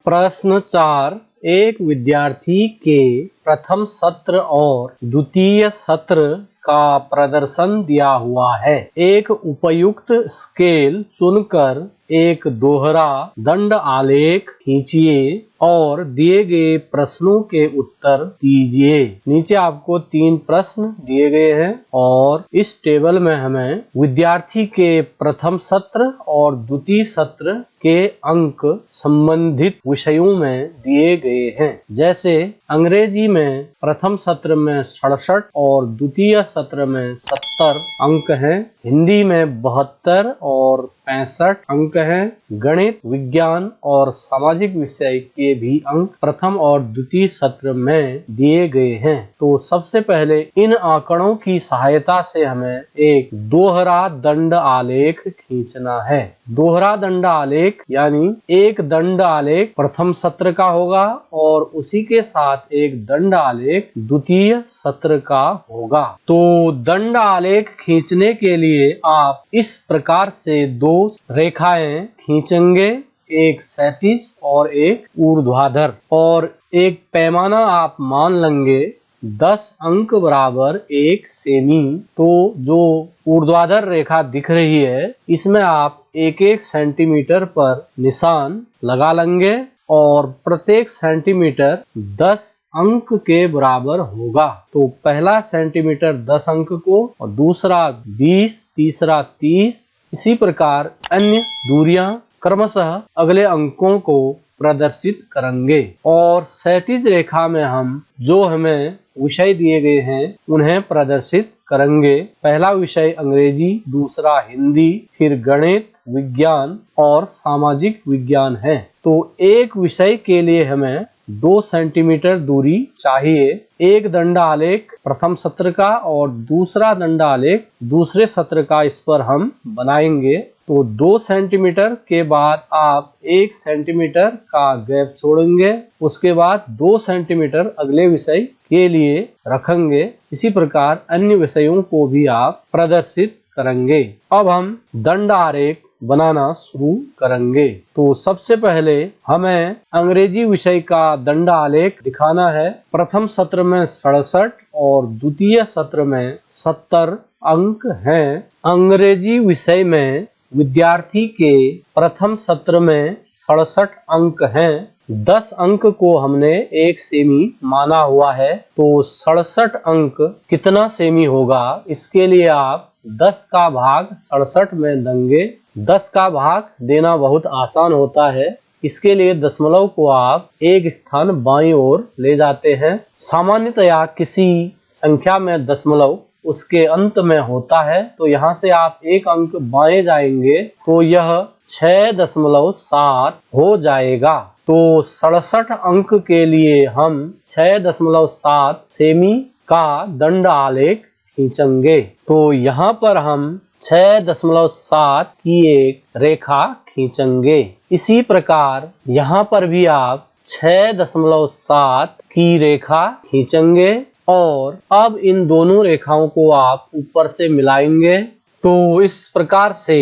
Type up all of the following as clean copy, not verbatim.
प्रश्न 4। एक विद्यार्थी के प्रथम सत्र और द्वितीय सत्र का प्रदर्शन दिया हुआ है। एक उपयुक्त स्केल चुनकर एक दोहरा दंड आलेख खींचिए और दिए गए प्रश्नों के उत्तर दीजिए। नीचे आपको 3 प्रश्न दिए गए हैं और इस टेबल में हमें विद्यार्थी के प्रथम सत्र और द्वितीय सत्र के अंक संबंधित विषयों में दिए गए हैं। जैसे अंग्रेजी में प्रथम सत्र में 67 और द्वितीय सत्र में 70 अंक हैं। हिंदी में 72 और 65 अंक हैं। गणित, विज्ञान और सामाजिक विषय के भी अंक प्रथम और द्वितीय सत्र में दिए गए हैं। तो सबसे पहले इन आंकड़ों की सहायता से हमें एक दोहरा दंड आलेख खींचना है। दोहरा दंड आलेख यानी एक दंड आलेख प्रथम सत्र का होगा और उसी के साथ एक दंड आलेख द्वितीय सत्र का होगा। तो दंड आलेख खींचने के लिए आप इस प्रकार से 2 रेखाएं खींचेंगे, एक क्षैतिज और एक ऊर्ध्वाधर, और एक पैमाना आप मान लेंगे 10 अंक बराबर 1 सेमी। तो जो ऊर्ध्वाधर रेखा दिख रही है इसमें आप 1-1 सेंटीमीटर पर निशान लगा लेंगे और प्रत्येक सेंटीमीटर 10 अंक के बराबर होगा। तो पहला सेंटीमीटर 10 अंक को और दूसरा 20, तीसरा 30, इसी प्रकार अन्य दूरियां क्रमशः अगले अंकों को प्रदर्शित करेंगे। और क्षैतिज रेखा में हम जो हमें विषय दिए गए हैं उन्हें प्रदर्शित करेंगे। पहला विषय अंग्रेजी, दूसरा हिंदी, फिर गणित, विज्ञान और सामाजिक विज्ञान है। तो एक विषय के लिए हमें 2 सेंटीमीटर दूरी चाहिए। एक दंड आलेख प्रथम सत्र का और दूसरा दंड आलेख दूसरे सत्र का इस पर हम बनाएंगे। तो 2 सेंटीमीटर के बाद आप 1 सेंटीमीटर का गैप छोड़ेंगे, उसके बाद 2 सेंटीमीटर अगले विषय के लिए रखेंगे। इसी प्रकार अन्य विषयों को भी आप प्रदर्शित करेंगे। अब हम दंड आलेख बनाना शुरू करेंगे। तो सबसे पहले हमें अंग्रेजी विषय का दंड आलेख दिखाना है। प्रथम सत्र में 67 और द्वितीय सत्र में 70 अंक हैं। अंग्रेजी विषय में विद्यार्थी के प्रथम सत्र में 67 अंक हैं। 10 अंक को हमने 1 सेमी माना हुआ है। तो 67 अंक कितना सेमी होगा, इसके लिए आप 10 का भाग 67 में देंगे। 10 का भाग देना बहुत आसान होता है। इसके लिए दशमलव को आप एक स्थान बाईं ओर ले जाते हैं। सामान्यतया किसी संख्या में दशमलव उसके अंत में होता है, तो यहाँ से आप एक अंक बाएं जाएंगे तो यह 6.7 हो जाएगा। तो 67 अंक के लिए हम 6.7 सेमी का दंड आलेख खींचेंगे। तो यहाँ पर हम 6.7 की एक रेखा खींचेंगे। इसी प्रकार यहाँ पर भी आप 6.7 की रेखा खींचेंगे और अब इन दोनों रेखाओं को आप ऊपर से मिलाएंगे। तो इस प्रकार से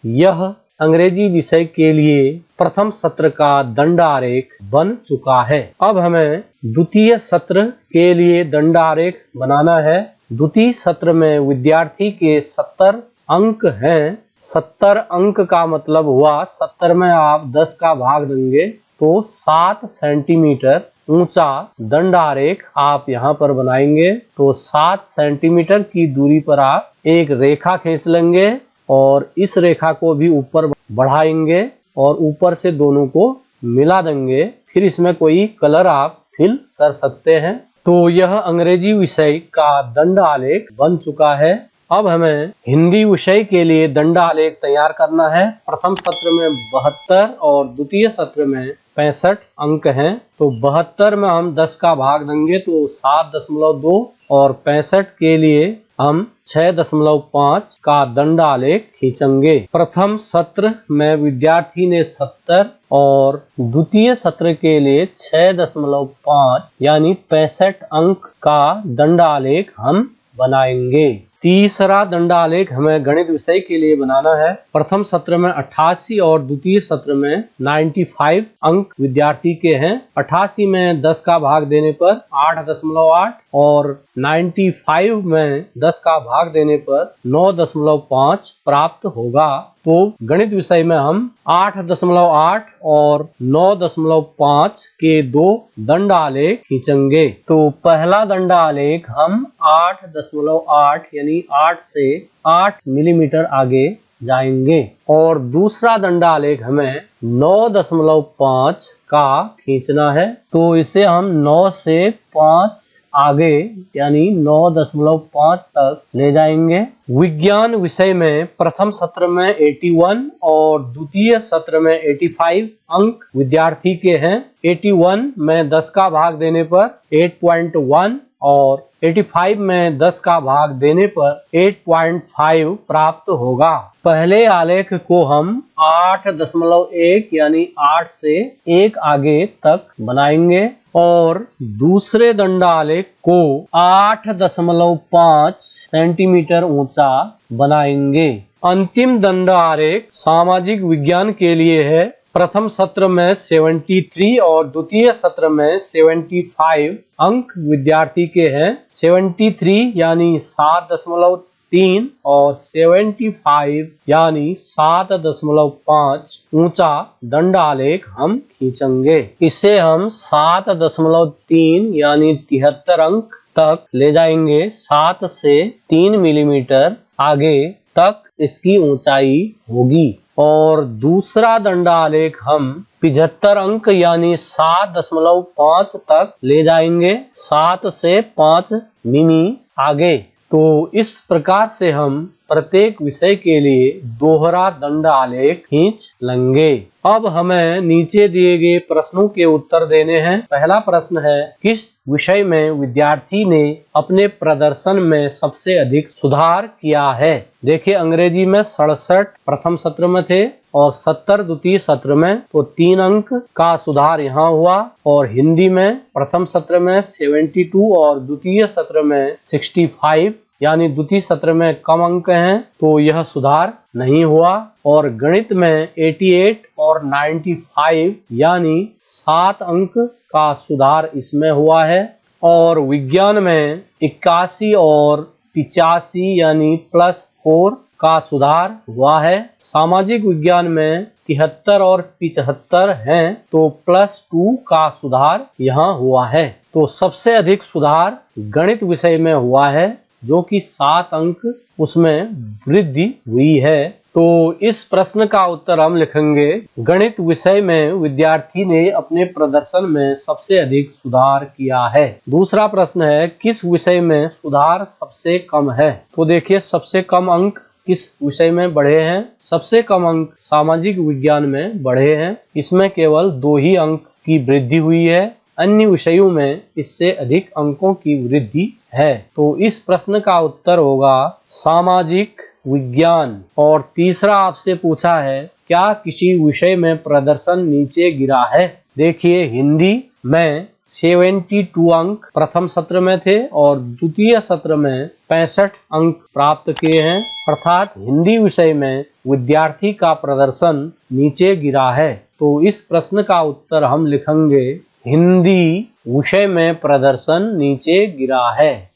यह अंग्रेजी विषय के लिए प्रथम सत्र का दंड आलेख बन चुका है। अब हमें द्वितीय सत्र के लिए दंड आलेख बनाना है। द्वितीय सत्र में विद्यार्थी के 70 अंक हैं। 70 अंक का मतलब हुआ 70 में आप 10 का भाग देंगे तो 7 सेंटीमीटर ऊंचा दंड आलेख आप यहाँ पर बनाएंगे। तो 7 सेंटीमीटर की दूरी पर आप एक रेखा खींच लेंगे और इस रेखा को भी ऊपर बढ़ाएंगे और ऊपर से दोनों को मिला देंगे। फिर इसमें कोई कलर आप फिल कर सकते हैं। तो यह अंग्रेजी विषय का दंड आलेख बन चुका है। अब हमें हिंदी विषय के लिए दंड आलेख तैयार करना है। प्रथम सत्र में 72 और द्वितीय सत्र में 65 अंक हैं। तो 72 में हम 10 का भाग देंगे तो 7.2 और 65 के लिए हम 6.5 का दंड आलेख खींचेंगे। प्रथम सत्र में विद्यार्थी ने 70 और द्वितीय सत्र के लिए 6.5 यानी 65 अंक का दंड आलेख हम बनाएंगे। तीसरा दंडालेख हमें गणित विषय के लिए बनाना है। प्रथम सत्र में 88 और द्वितीय सत्र में 95 अंक विद्यार्थी के हैं। 88 में 10 का भाग देने पर 8.8 और 95 में 10 का भाग देने पर 9.5 प्राप्त होगा। तो गणित विषय में हम 8.8 और 9.5 के दो दंडालेख खींचेंगे। तो पहला दंडालेख हम 8.8 यानी 8 से 8 मिलीमीटर आगे जाएंगे और दूसरा दंडालेख हमें 9.5 का खींचना है। तो इसे हम 9 से 5 आगे यानी 9.5 तक ले जाएंगे। विज्ञान विषय में प्रथम सत्र में 81 और द्वितीय सत्र में 85 अंक विद्यार्थी के हैं। 81 में 10 का भाग देने पर 8.1 और 85 में 10 का भाग देने पर 8.5 प्राप्त होगा। पहले आलेख को हम 8.1 यानी 8 से 1 आगे तक बनाएंगे और दूसरे दंडालेख को 8.5 सेंटीमीटर ऊंचा बनाएंगे। अंतिम दंडालेख सामाजिक विज्ञान के लिए है। प्रथम सत्र में 73 और द्वितीय सत्र में 75 अंक विद्यार्थी के हैं। 73 यानी 7.3 और 75 यानी 7.5 ऊंचा दंडालेख हम खींचेंगे। इसे हम 7.3 यानी 73 अंक तक ले जाएंगे। 7 से 3 मिलीमीटर आगे तक इसकी ऊंचाई होगी और दूसरा दंडालेख हम 75 अंक यानी 7.5 तक ले जाएंगे। 7 से 5 मिमी आगे। तो इस प्रकार से हम प्रत्येक विषय के लिए दोहरा दंडालेख खींच लेंगे। अब हमें नीचे दिए गए प्रश्नों के उत्तर देने हैं। पहला प्रश्न है, किस विषय में विद्यार्थी ने अपने प्रदर्शन में सबसे अधिक सुधार किया है? देखिए, अंग्रेजी में 67 प्रथम सत्र में थे और 70 द्वितीय सत्र में, तो 3 अंक का सुधार यहाँ हुआ। और हिंदी में प्रथम सत्र में 72 और द्वितीय सत्र में 65 यानी द्वितीय सत्र में कम अंक हैं, तो यह सुधार नहीं हुआ। और गणित में 88 और 95 यानी 7 अंक का सुधार इसमें हुआ है। और विज्ञान में 81 और 85 यानी +4 का सुधार हुआ है। सामाजिक विज्ञान में 73 और 75 हैं, तो +2 का सुधार यहाँ हुआ है। तो सबसे अधिक सुधार गणित विषय में हुआ है, जो कि 7 अंक उसमें वृद्धि हुई है। तो इस प्रश्न का उत्तर हम लिखेंगे, गणित विषय में विद्यार्थी ने अपने प्रदर्शन में सबसे अधिक सुधार किया है। दूसरा प्रश्न है, किस विषय में सुधार सबसे कम है? तो देखिए, सबसे कम अंक किस विषय में बढ़े हैं? सबसे कम अंक सामाजिक विज्ञान में बढ़े हैं। इसमें केवल 2 ही अंक की वृद्धि हुई है। अन्य विषयों में इससे अधिक अंकों की वृद्धि है। तो इस प्रश्न का उत्तर होगा सामाजिक विज्ञान। और तीसरा आपसे पूछा है, क्या किसी विषय में प्रदर्शन नीचे गिरा है? देखिए, हिंदी में 72 अंक प्रथम सत्र में थे और द्वितीय सत्र में 65 अंक प्राप्त किए हैं। अर्थात हिंदी विषय में विद्यार्थी का प्रदर्शन नीचे गिरा है। तो इस प्रश्न का उत्तर हम लिखेंगे, हिंदी विषय में प्रदर्शन नीचे गिरा है।